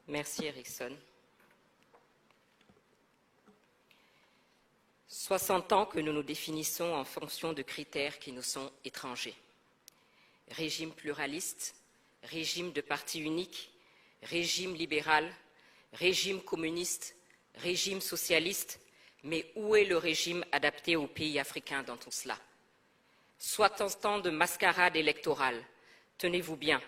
Merci Erickson. 60 ans que nous nous définissons en fonction de critères qui nous sont étrangers. Régime pluraliste, régime de parti unique, régime libéral, régime communiste, régime socialiste, mais où est le régime adapté aux pays africains dans tout cela? 60 ans de mascarade électorale, tenez-vous bien,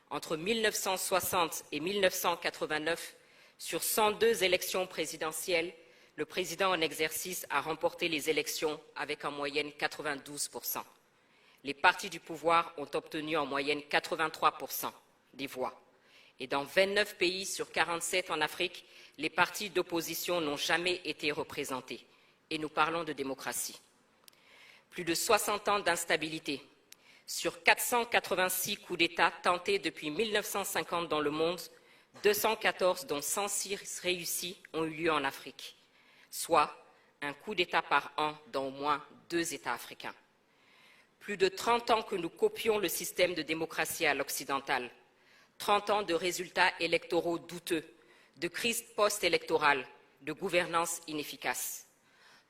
entre 1960 et 1989, sur 102 élections présidentielles, le président en exercice a remporté les élections avec en moyenne 92%. Les partis du pouvoir ont obtenu en moyenne 83% des voix. Et dans 29 pays sur 47 en Afrique, les partis d'opposition n'ont jamais été représentés. Et nous parlons de démocratie. Plus de 60 ans d'instabilité. Sur 486 coups d'État tentés depuis 1950 dans le monde, 214 dont 106 réussis ont eu lieu en Afrique, soit un coup d'État par an dans au moins 2 États africains. Plus de 30 ans que nous copions le système de démocratie à l'occidental, 30 ans de résultats électoraux douteux, de crise post-électorale, de gouvernance inefficace.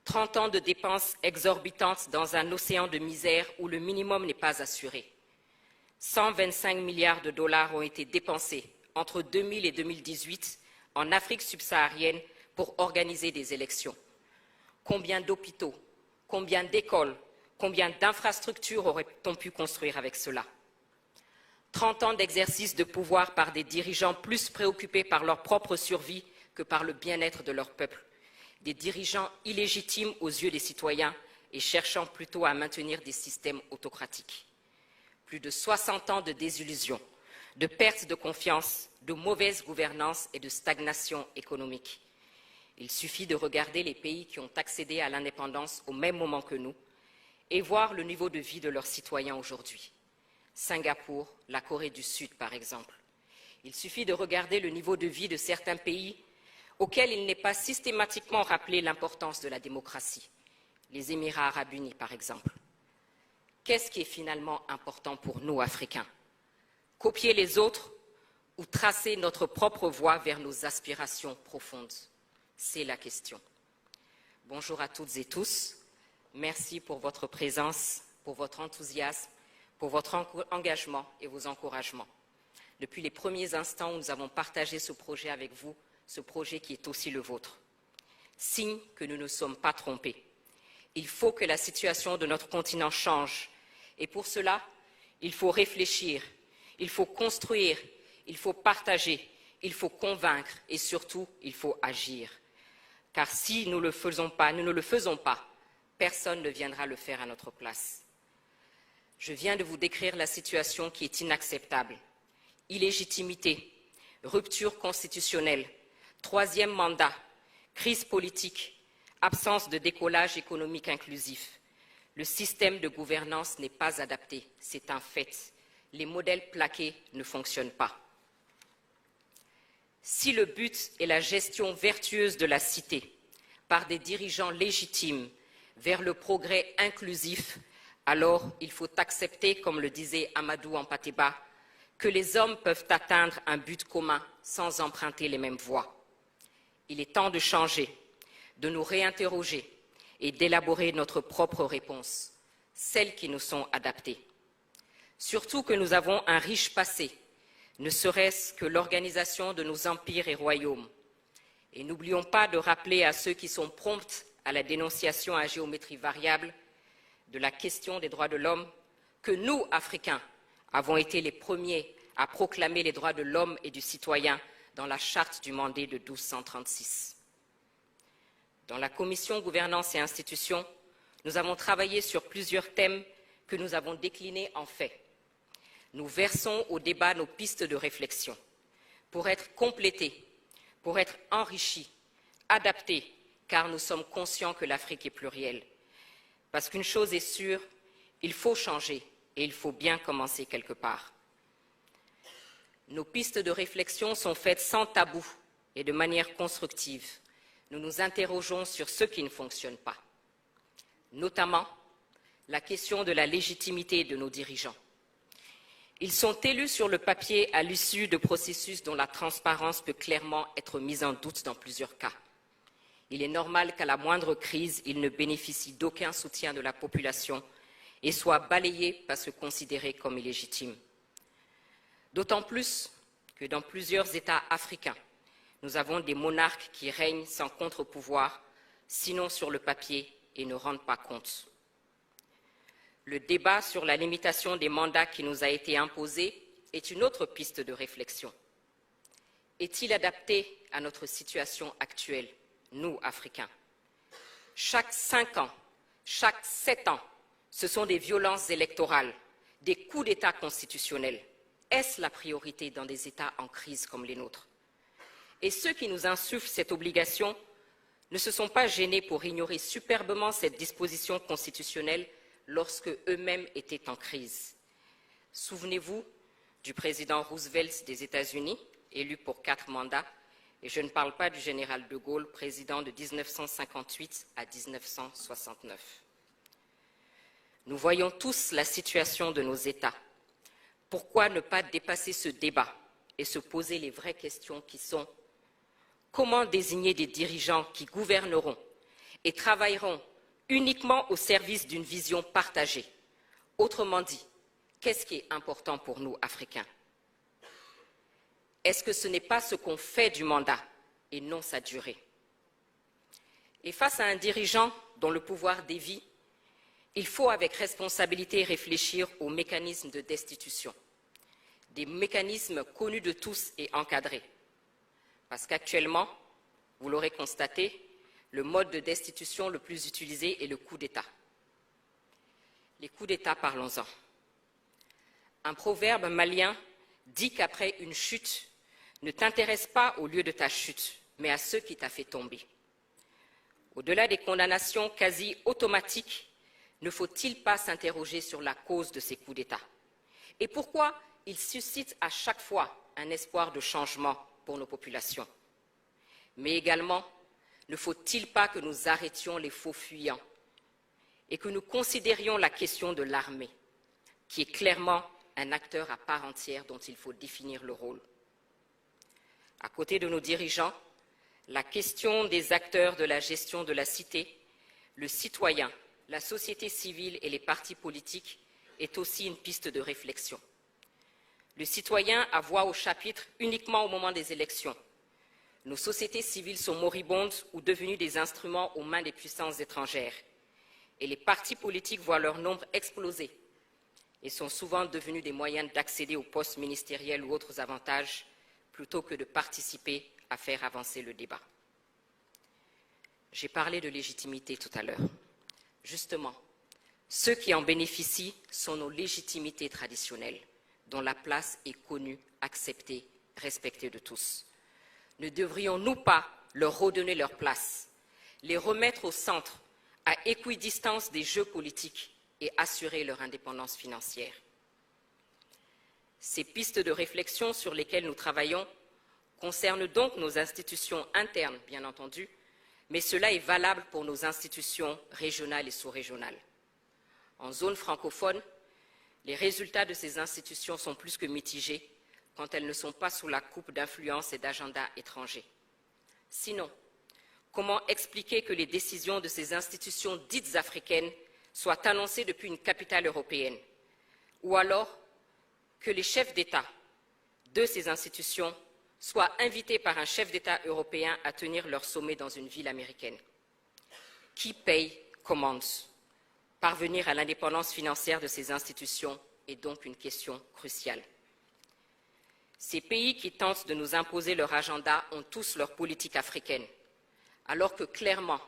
30 ans de dépenses exorbitantes dans un océan de misère où le minimum n'est pas assuré. 125 milliards de dollars ont été dépensés entre 2000 et 2018 en Afrique subsaharienne pour organiser des élections. Combien d'hôpitaux, combien d'écoles, combien d'infrastructures aurait-on pu construire avec cela? 30 ans d'exercice de pouvoir par des dirigeants plus préoccupés par leur propre survie que par le bien-être de leur peuple. Des dirigeants illégitimes aux yeux des citoyens et cherchant plutôt à maintenir des systèmes autocratiques. Plus de 60 ans de désillusion, de perte de confiance, de mauvaise gouvernance et de stagnation économique. Il suffit de regarder les pays qui ont accédé à l'indépendance au même moment que nous et voir le niveau de vie de leurs citoyens aujourd'hui. Singapour, la Corée du Sud, par exemple. Il suffit de regarder le niveau de vie de certains pays auxquels il n'est pas systématiquement rappelé l'importance de la démocratie. Les Émirats arabes unis, par exemple. Qu'est-ce qui est finalement important pour nous, Africains? Copier les autres ou tracer notre propre voie vers nos aspirations profondes? C'est la question. Bonjour à toutes et tous. Merci pour votre présence, pour votre enthousiasme, pour votre engagement et vos encouragements. Depuis les premiers instants où nous avons partagé ce projet avec vous, ce projet qui est aussi le vôtre. Signe que nous ne sommes pas trompés. Il faut que la situation de notre continent change. Et pour cela, il faut réfléchir, il faut construire, il faut partager, il faut convaincre et surtout, il faut agir. Car si nous ne le faisons pas, personne ne viendra le faire à notre place. Je viens de vous décrire la situation qui est inacceptable. Illégitimité, rupture constitutionnelle, 3e mandat, crise politique, absence de décollage économique inclusif. Le système de gouvernance n'est pas adapté, c'est un fait. Les modèles plaqués ne fonctionnent pas. Si le but est la gestion vertueuse de la cité par des dirigeants légitimes vers le progrès inclusif, alors il faut accepter, comme le disait Amadou Hampâté-Bâ, que les hommes peuvent atteindre un but commun sans emprunter les mêmes voies. Il est temps de changer, de nous réinterroger et d'élaborer notre propre réponse, celles qui nous sont adaptées. Surtout que nous avons un riche passé, ne serait-ce que l'organisation de nos empires et royaumes. Et n'oublions pas de rappeler à ceux qui sont prompts à la dénonciation à géométrie variable de la question des droits de l'homme que nous, Africains, avons été les premiers à proclamer les droits de l'homme et du citoyen dans la Charte du Mandé de 1236. Dans la Commission Gouvernance et Institutions, nous avons travaillé sur plusieurs thèmes que nous avons déclinés en faits. Nous versons au débat nos pistes de réflexion pour être complétés, pour être enrichis, adaptés, car nous sommes conscients que l'Afrique est plurielle. Parce qu'une chose est sûre, il faut changer et il faut bien commencer quelque part. Nos pistes de réflexion sont faites sans tabou et de manière constructive. Nous nous interrogeons sur ce qui ne fonctionne pas, notamment la question de la légitimité de nos dirigeants. Ils sont élus sur le papier à l'issue de processus dont la transparence peut clairement être mise en doute dans plusieurs cas. Il est normal qu'à la moindre crise, ils ne bénéficient d'aucun soutien de la population et soient balayés parce que considérés comme illégitimes. D'autant plus que dans plusieurs États africains, nous avons des monarques qui règnent sans contre-pouvoir, sinon sur le papier, et ne rendent pas compte. Le débat sur la limitation des mandats qui nous a été imposé est une autre piste de réflexion. Est-il adapté à notre situation actuelle, nous, Africains? Chaque 5 ans, chaque 7 ans, ce sont des violences électorales, des coups d'État constitutionnels. Est-ce la priorité dans des États en crise comme les nôtres? Et ceux qui nous insufflent cette obligation ne se sont pas gênés pour ignorer superbement cette disposition constitutionnelle lorsque eux-mêmes étaient en crise. Souvenez-vous du président Roosevelt des États-Unis, élu pour 4 mandats, et je ne parle pas du général de Gaulle, président de 1958 à 1969. Nous voyons tous la situation de nos États. Pourquoi ne pas dépasser ce débat et se poser les vraies questions qui sont: comment désigner des dirigeants qui gouverneront et travailleront uniquement au service d'une vision partagée? Autrement dit, qu'est-ce qui est important pour nous, Africains? Est-ce que ce n'est pas ce qu'on fait du mandat et non sa durée? Et face à un dirigeant dont le pouvoir dévie, il faut avec responsabilité réfléchir aux mécanismes de destitution, des mécanismes connus de tous et encadrés. Parce qu'actuellement, vous l'aurez constaté, le mode de destitution le plus utilisé est le coup d'État. Les coups d'État, parlons-en. Un proverbe malien dit qu'après une chute, ne t'intéresse pas au lieu de ta chute, mais à ceux qui t'a fait tomber. Au-delà des condamnations quasi automatiques, ne faut-il pas s'interroger sur la cause de ces coups d'État? Et pourquoi ils suscitent à chaque fois un espoir de changement pour nos populations? Mais également, ne faut-il pas que nous arrêtions les faux fuyants et que nous considérions la question de l'armée, qui est clairement un acteur à part entière dont il faut définir le rôle? À côté de nos dirigeants, la question des acteurs de la gestion de la cité, le citoyen, la société civile et les partis politiques est aussi une piste de réflexion. Le citoyen a voix au chapitre uniquement au moment des élections. Nos sociétés civiles sont moribondes ou devenues des instruments aux mains des puissances étrangères. Et les partis politiques voient leur nombre exploser et sont souvent devenus des moyens d'accéder aux postes ministériels ou autres avantages plutôt que de participer à faire avancer le débat. J'ai parlé de légitimité tout à l'heure. Justement, ceux qui en bénéficient sont nos légitimités traditionnelles, dont la place est connue, acceptée, respectée de tous. Ne devrions-nous pas leur redonner leur place, les remettre au centre, à équidistance des jeux politiques et assurer leur indépendance financière? Ces pistes de réflexion sur lesquelles nous travaillons concernent donc nos institutions internes, bien entendu, mais cela est valable pour nos institutions régionales et sous-régionales. En zone francophone, les résultats de ces institutions sont plus que mitigés quand elles ne sont pas sous la coupe d'influences et d'agendas étrangers. Sinon, comment expliquer que les décisions de ces institutions dites africaines soient annoncées depuis une capitale européenne, ou alors que les chefs d'État de ces institutions soient invités par un chef d'État européen à tenir leur sommet dans une ville américaine? Qui paye commande? Parvenir à l'indépendance financière de ces institutions est donc une question cruciale. Ces pays qui tentent de nous imposer leur agenda ont tous leur politique africaine, alors que clairement,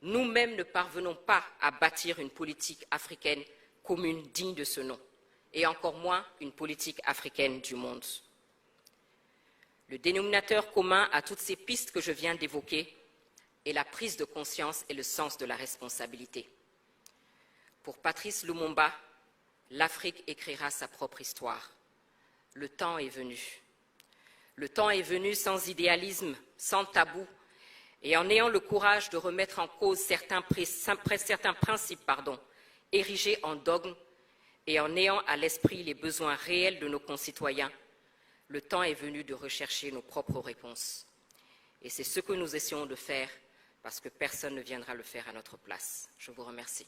nous-mêmes ne parvenons pas à bâtir une politique africaine commune digne de ce nom, et encore moins une politique africaine du monde. Le dénominateur commun à toutes ces pistes que je viens d'évoquer est la prise de conscience et le sens de la responsabilité. Pour Patrice Lumumba, l'Afrique écrira sa propre histoire. Le temps est venu. Le temps est venu sans idéalisme, sans tabou, et en ayant le courage de remettre en cause certains principes érigés en dogme, et en ayant à l'esprit les besoins réels de nos concitoyens, le temps est venu de rechercher nos propres réponses. Et c'est ce que nous essayons de faire parce que personne ne viendra le faire à notre place. Je vous remercie.